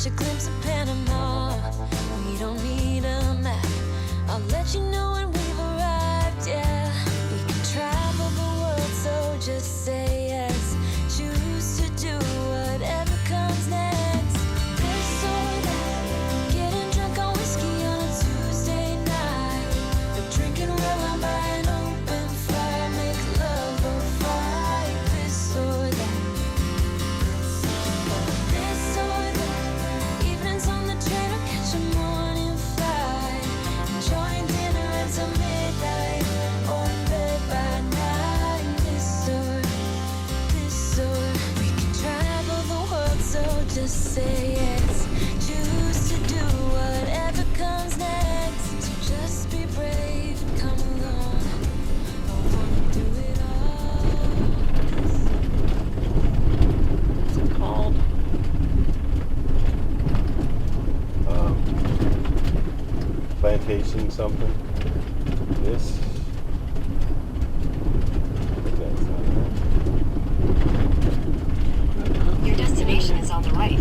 catch a glimpse of Panama. We don't need a map. I'll let you know when we've arrived, yeah. We can travel the world, so just say yes. Choose to do whatever comes next. This or that, getting drunk on whiskey on a Tuesday night. But drinking red wine by an open fire, make love or fight. This or that. This or that, evenings on the train or catch a morning flight. Enjoying dinner until midnight or in bed by night. This or we can travel the world, so just say yes. Choose to do whatever comes next. So just be brave and come along. I wanna do it all. What's it called? Plantation something. This. I think that's not it. Your destination is on the right.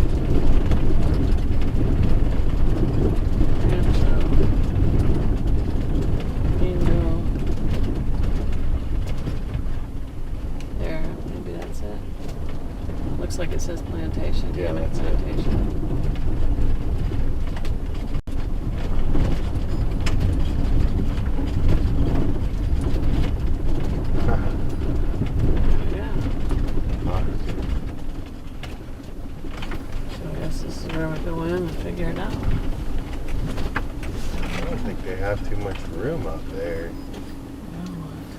Bingo. There, maybe that's it. Looks like it says plantation. Yeah, Hammock that's it. plantation. Yeah. So I guess this is where we go in and figure it out. I don't think they have too much room up there.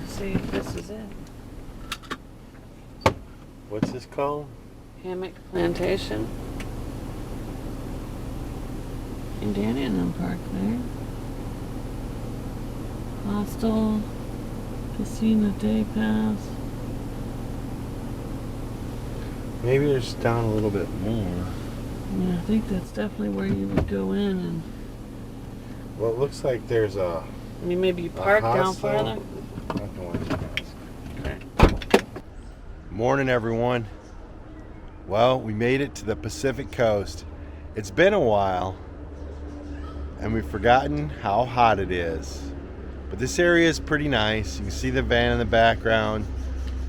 See if this is it. What's this called? Hammock plantation. And Danny and them park there. Hostel. Casino day pass. Maybe there's down a little bit more. Yeah, I think that's definitely where you would go in and Well, it looks like there's a I mean maybe you park down hostel. further. Not the one you guys. Okay. Morning, everyone. Well, we made it to the Pacific Coast. It's been a while, and we've forgotten how hot it is. But this area is pretty nice. You can see the van in the background.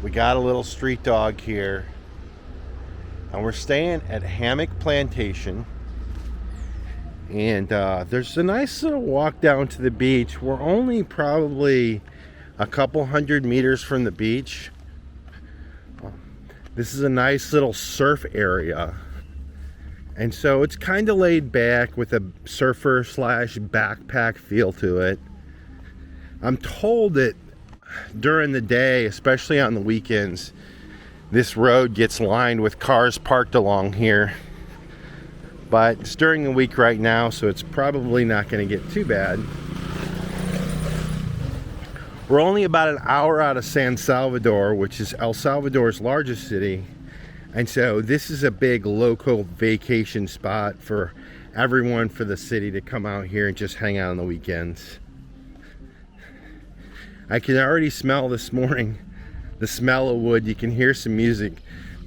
We got a little street dog here. And we're staying at Hammock Plantation. And there's a nice little walk down to the beach. We're only probably a couple hundred meters from the beach. This is a nice little surf area. And so it's kind of laid back with a surfer slash backpack feel to it. I'm told that during the day, especially on the weekends, this road gets lined with cars parked along here. But it's during the week right now, so it's probably not going to get too bad. We're only about an hour out of San Salvador, which is El Salvador's largest city. And so this is a big local vacation spot for everyone for the city to come out here and just hang out on the weekends. I can already smell this morning the smell of wood. You can hear some music.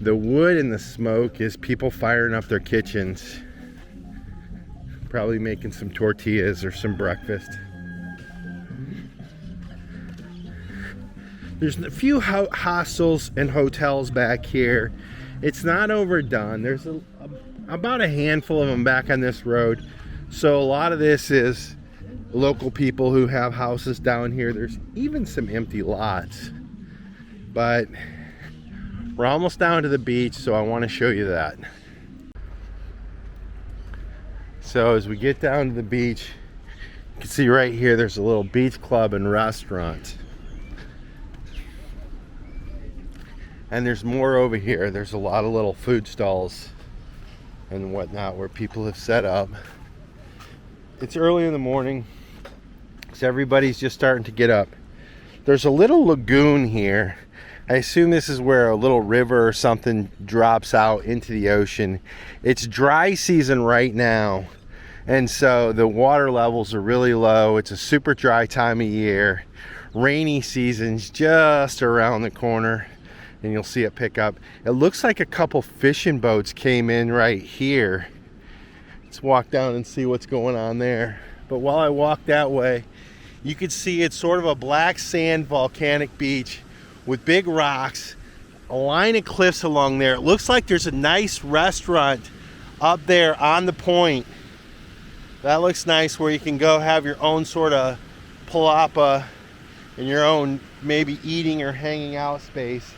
The wood and the smoke is people firing up their kitchens. Probably making some tortillas or some breakfast. There's a few hostels and hotels back here. It's not overdone. There's about a handful of them back on this road. So a lot of this is local people who have houses down here. There's even some empty lots. But we're almost down to the beach, so I want to show you that. So as we get down to the beach, you can see right here there's a little beach club and restaurant. And there's more over here. There's a lot of little food stalls and whatnot where people have set up. It's early in the morning, so everybody's just starting to get up. There's a little lagoon here. I assume this is where a little river or something drops out into the ocean. It's dry season right now, and so the water levels are really low. It's a super dry time of year. Rainy season's just around the corner, and you'll see it pick up. It looks like a couple fishing boats came in right here, Let's walk down and see what's going on there. But while I walk that way, you can see it's sort of a black sand volcanic beach with big rocks, a line of cliffs along there. It looks like there's a nice restaurant up there on the point. That looks nice, where you can go have your own sort of palapa and your own maybe eating or hanging out space.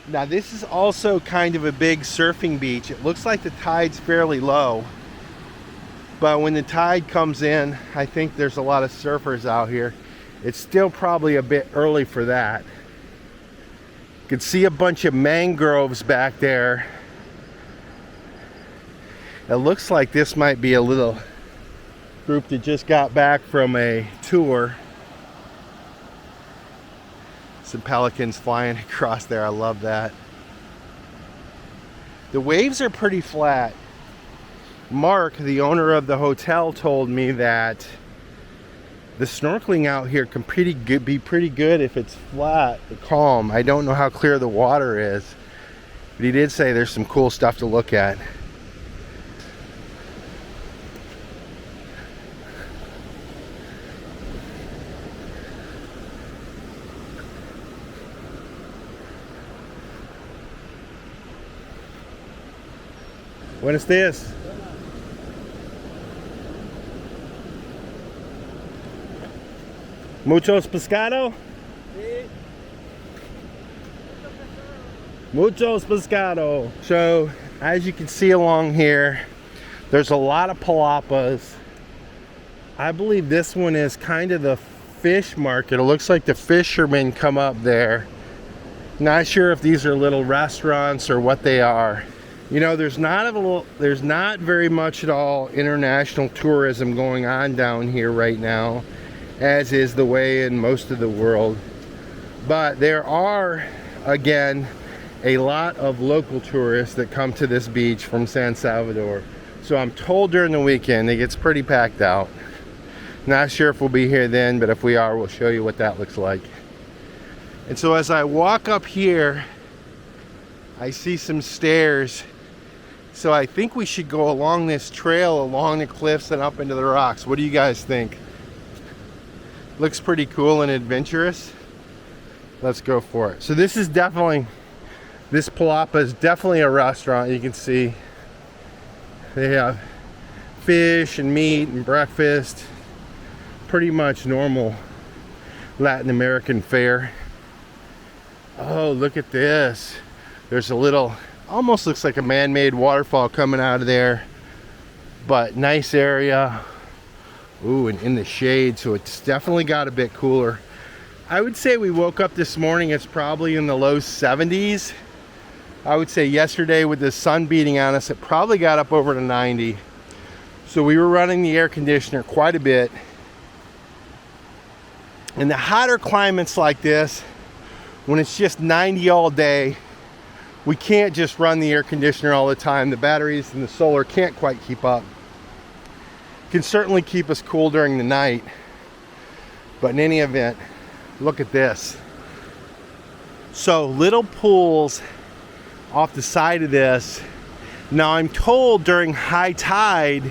Now this is also kind of a big surfing beach. It looks like the tide's fairly low, but when the tide comes in, I think there's a lot of surfers out here. It's still probably a bit early for that. You can see a bunch of mangroves back there. It looks like this might be a little group that just got back from a tour. Some pelicans flying across there. I love that. The waves are pretty flat. Mark, the owner of the hotel, told me that the snorkeling out here can be pretty good if it's flat or calm. I don't know how clear the water is, but he did say there's some cool stuff to look at. Buenos días. Muchos pescado? Sí. Muchos pescado. So, as you can see along here, there's a lot of palapas. I believe this one is kind of the fish market. It looks like the fishermen come up there. Not sure if these are little restaurants or what they are. You know, there's not very much at all international tourism going on down here right now, as is the way in most of the world. But there are, again, a lot of local tourists that come to this beach from San Salvador. So I'm told during the weekend it gets pretty packed out. Not sure if we'll be here then, but if we are, we'll show you what that looks like. And so as I walk up here, I see some stairs. So I think we should go along this trail, along the cliffs and up into the rocks. What do you guys think? Looks pretty cool and adventurous. Let's go for it. So this palapa is definitely a restaurant. You can see they have fish and meat and breakfast. Pretty much normal Latin American fare. Oh, look at this. There's a little, almost looks like a man-made waterfall coming out of there, but nice area. Ooh, and in the shade, so it's definitely got a bit cooler. I would say we woke up this morning, it's probably in the low 70s. I would say yesterday with the sun beating on us, it probably got up over to 90. So we were running the air conditioner quite a bit. In the hotter climates like this, when it's just 90 all day, we can't just run the air conditioner all the time. The batteries and the solar can't quite keep up. Can certainly keep us cool during the night, but in any event, look at this. So little pools off the side of this. Now I'm told during high tide,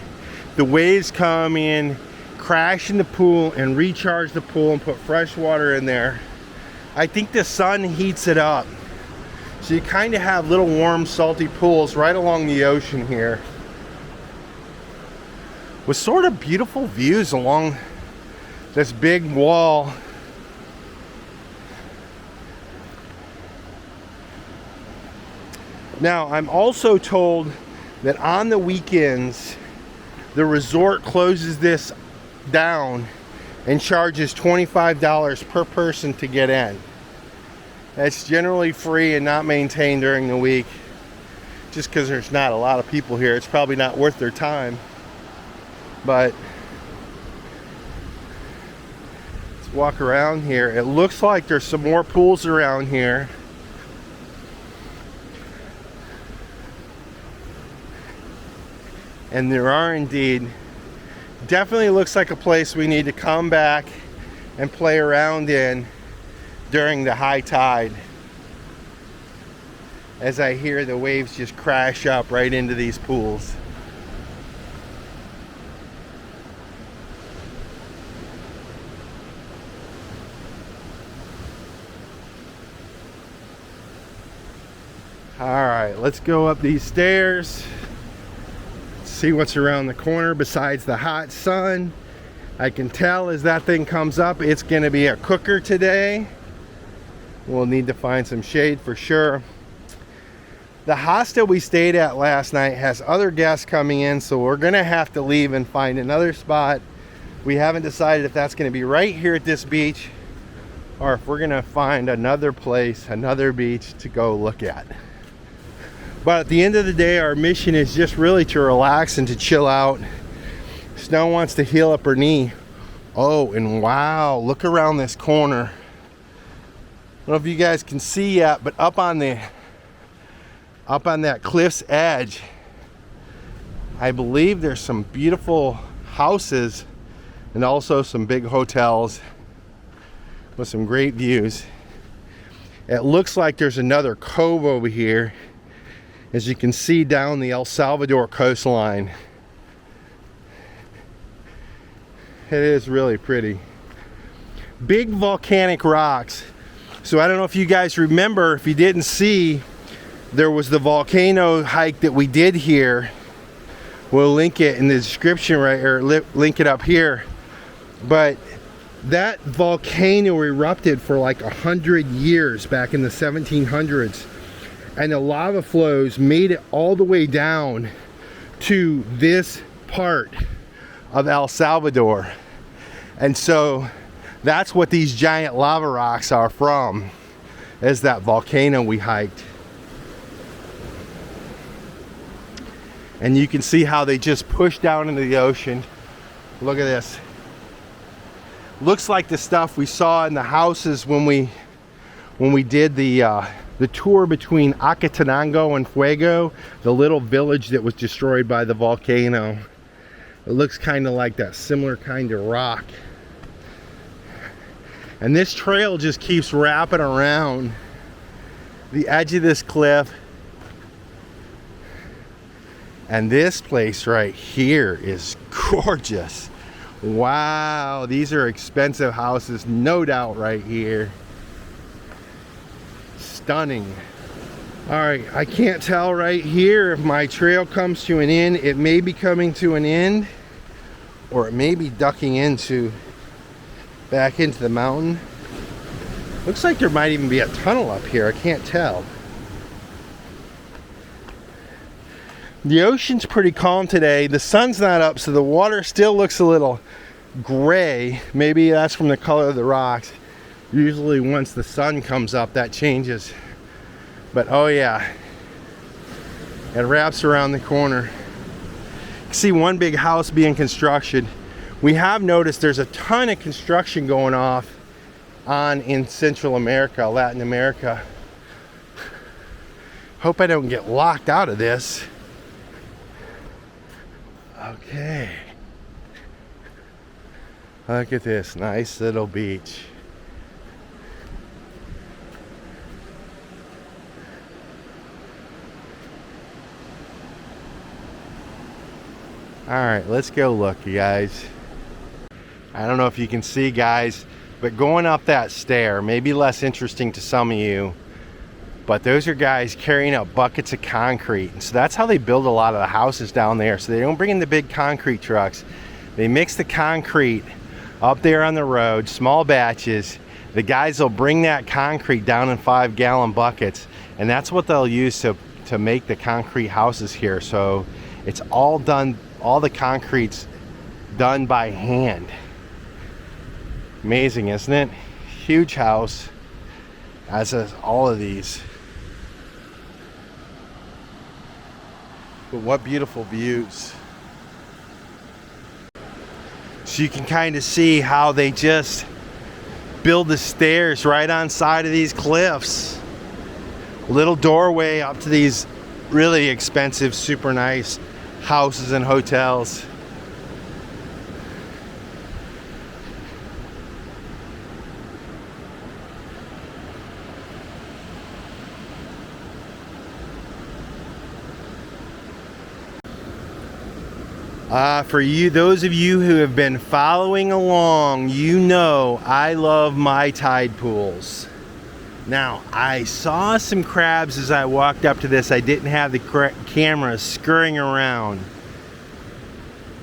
the waves come in, crash in the pool and recharge the pool and put fresh water in there. I think the sun heats it up. So you kind of have little warm, salty pools right along the ocean here, with sort of beautiful views along this big wall. Now, I'm also told that on the weekends, the resort closes this down and charges $25 per person to get in. That's generally free and not maintained during the week, just because there's not a lot of people here. It's probably not worth their time. But let's walk around here. It looks like there's some more pools around here. And there are indeed. Definitely looks like a place we need to come back and play around in during the high tide, as I hear the waves just crash up right into these pools. All right, let's go up these stairs, see what's around the corner besides the hot sun. I can tell as that thing comes up, it's gonna be a cooker today. We'll need to find some shade for sure. The hostel we stayed at last night has other guests coming in, so we're gonna have to leave and find another spot. We haven't decided if that's gonna be right here at this beach or if we're gonna find another place, another beach to go look at. But at the end of the day, our mission is just really to relax and to chill out. Snow wants to heal up her knee. Oh, and wow, look around this corner. I don't know if you guys can see yet, but up on that cliff's edge, I believe there's some beautiful houses and also some big hotels with some great views. It looks like there's another cove over here, as you can see down the El Salvador coastline. It is really pretty. Big volcanic rocks. So I don't know if you guys remember, if you didn't see, there was the volcano hike that we did here. We'll link it in the description right here, link it up here. But that volcano erupted for like 100 years back in the 1700s. And the lava flows made it all the way down to this part of El Salvador. And so that's what these giant lava rocks are from, is that volcano we hiked. And you can see how they just push down into the ocean. Look at this. Looks like the stuff we saw in the houses when we did the tour between Acatenango and Fuego, the little village that was destroyed by the volcano. It looks kind of like that similar kind of rock. And this trail just keeps wrapping around the edge of this cliff. And this place right here is gorgeous. Wow, these are expensive houses, no doubt, right here. Stunning. All right, I can't tell right here if my trail comes to an end. It may be coming to an end, or it may be ducking back into the mountain. Looks like there might even be a tunnel up here. I can't tell. The ocean's pretty calm today. The sun's not up, so the water still looks a little gray. Maybe that's from the color of the rocks. Usually once the sun comes up, that changes. But oh yeah, it wraps around the corner. You can see one big house being constructed. We have noticed there's a ton of construction going on in Central America, Latin America. Hope I don't get locked out of this. Okay. Look at this nice little beach. All right, let's go look, you guys. I don't know if you can see, guys, but going up that stair may be less interesting to some of you, but those are guys carrying up buckets of concrete. And so that's how they build a lot of the houses down there. So they don't bring in the big concrete trucks. They mix the concrete up there on the road, small batches. The guys will bring that concrete down in 5-gallon buckets, and that's what they'll use to make the concrete houses here. So it's all done, all the concrete's done by hand. Amazing, isn't it? Huge house, as is all of these. But what beautiful views. So you can kind of see how they just build the stairs right on side of these cliffs. Little doorway up to these really expensive, super nice houses and hotels. For you, those of you who have been following along, you know I love my tide pools. Now, I saw some crabs as I walked up to this. I didn't have the camera scurrying around.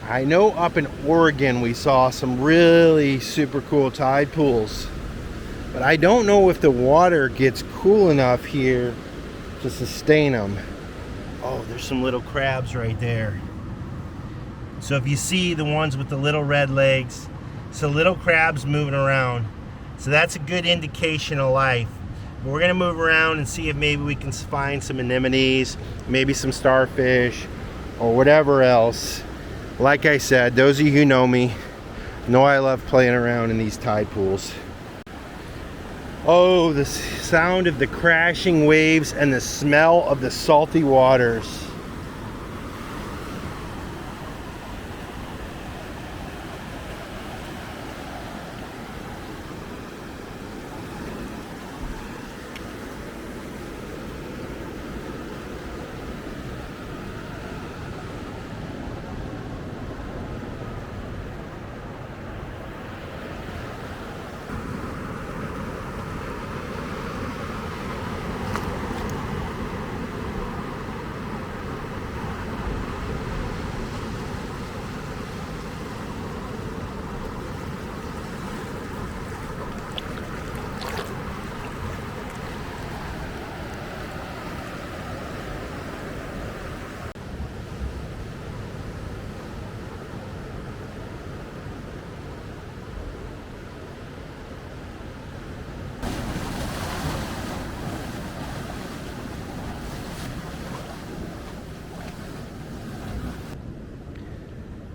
I know up in Oregon we saw some really super cool tide pools, but I don't know if the water gets cool enough here to sustain them. Oh, there's some little crabs right there. So if you see the ones with the little red legs, so little crabs moving around. So that's a good indication of life. But we're gonna move around and see if maybe we can find some anemones, maybe some starfish, or whatever else. Like I said, those of you who know me know I love playing around in these tide pools. Oh, the sound of the crashing waves and the smell of the salty waters.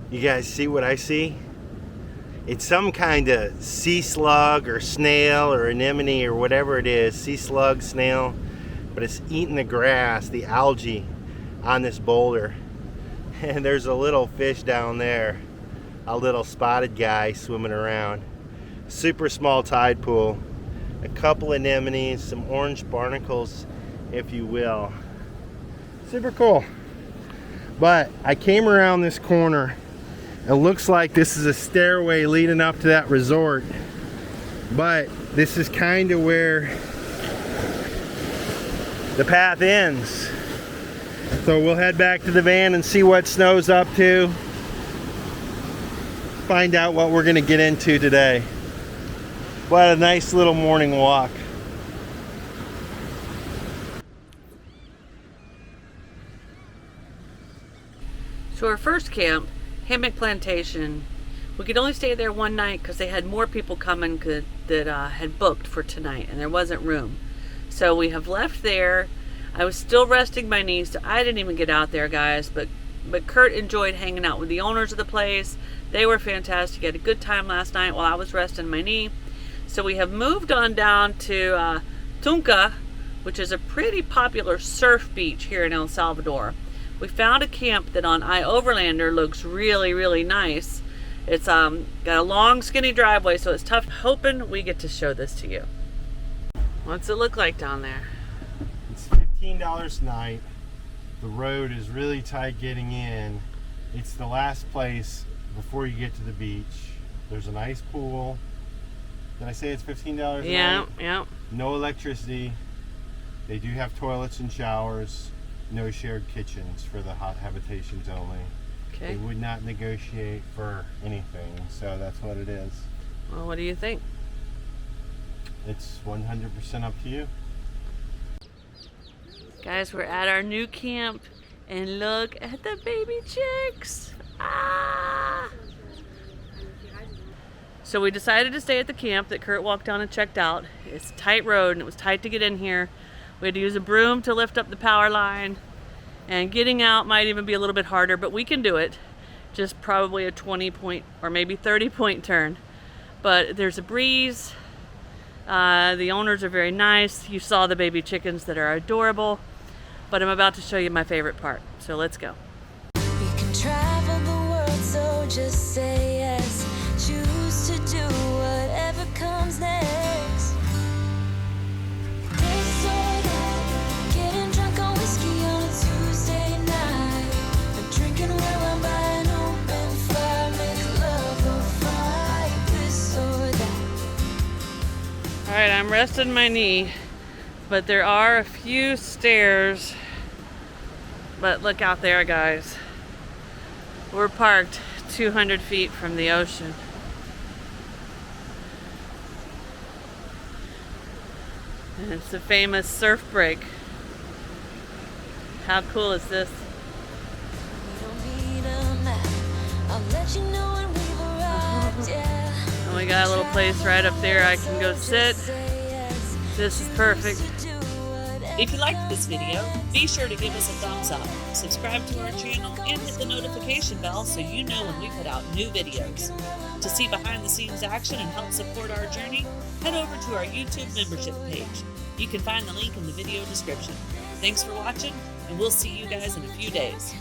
You guys see what I see? It's some kind of sea slug or snail or anemone or whatever it is, sea slug, snail, but it's eating the grass, the algae on this boulder. And there's a little fish down there, a little spotted guy swimming around. Super small tide pool, a couple anemones, some orange barnacles, if you will. Super cool. But I came around this corner. It looks like this is a stairway leading up to that resort, but this is kind of where the path ends. So we'll head back to the van and see what Snow's up to. Find out what we're gonna get into today. What a nice little morning walk. So our first camp, Hammock Plantation, we could only stay there one night because they had more people coming that had booked for tonight and there wasn't room. So we have left there. I was still resting my knees, so I didn't even get out there, guys, but Curt enjoyed hanging out with the owners of the place. They were fantastic. Had a good time last night while I was resting my knee. So we have moved on down to Tunca, which is a pretty popular surf beach here in El Salvador. We found a camp that on iOverlander looks really, really nice. It's got a long, skinny driveway, so it's tough. Hoping we get to show this to you. What's it look like down there? It's $15 a night. The road is really tight getting in. It's the last place before you get to the beach. There's a nice pool. Did I say it's $15 a night? Yeah. No electricity. They do have toilets and showers. No shared kitchens for the hot habitations only. Okay. They would not negotiate for anything, so that's what it is. Well, what do you think? It's 100% up to you. Guys, we're at our new camp, and look at the baby chicks. Ah! So we decided to stay at the camp that Curt walked down and checked out. It's a tight road, and it was tight to get in here. We had to use a broom to lift up the power line, and getting out might even be a little bit harder, but we can do it. Just probably a 20-point or maybe 30-point turn. But there's a breeze. The owners are very nice. You saw the baby chickens that are adorable. But I'm about to show you my favorite part. So let's go. We can travel the world, so just say yes. Choose to do whatever comes next. This or that, getting drunk on whiskey on a Tuesday night. A drinking red wine by an open fire, make love or fight. This or that. All right, I'm resting my knee. But there are a few stairs. But look out there, guys. We're parked 200 feet from the ocean. And it's a famous surf break. How cool is this? We don't need a map. I'll let you know when we've arrived, yeah. And we got a little place right up there I can go sit. This is perfect. If you liked this video, be sure to give us a thumbs up, subscribe to our channel, and hit the notification bell so you know when we put out new videos. To see behind the scenes action and help support our journey, head over to our YouTube membership page. You can find the link in the video description. Thanks for watching, and we'll see you guys in a few days.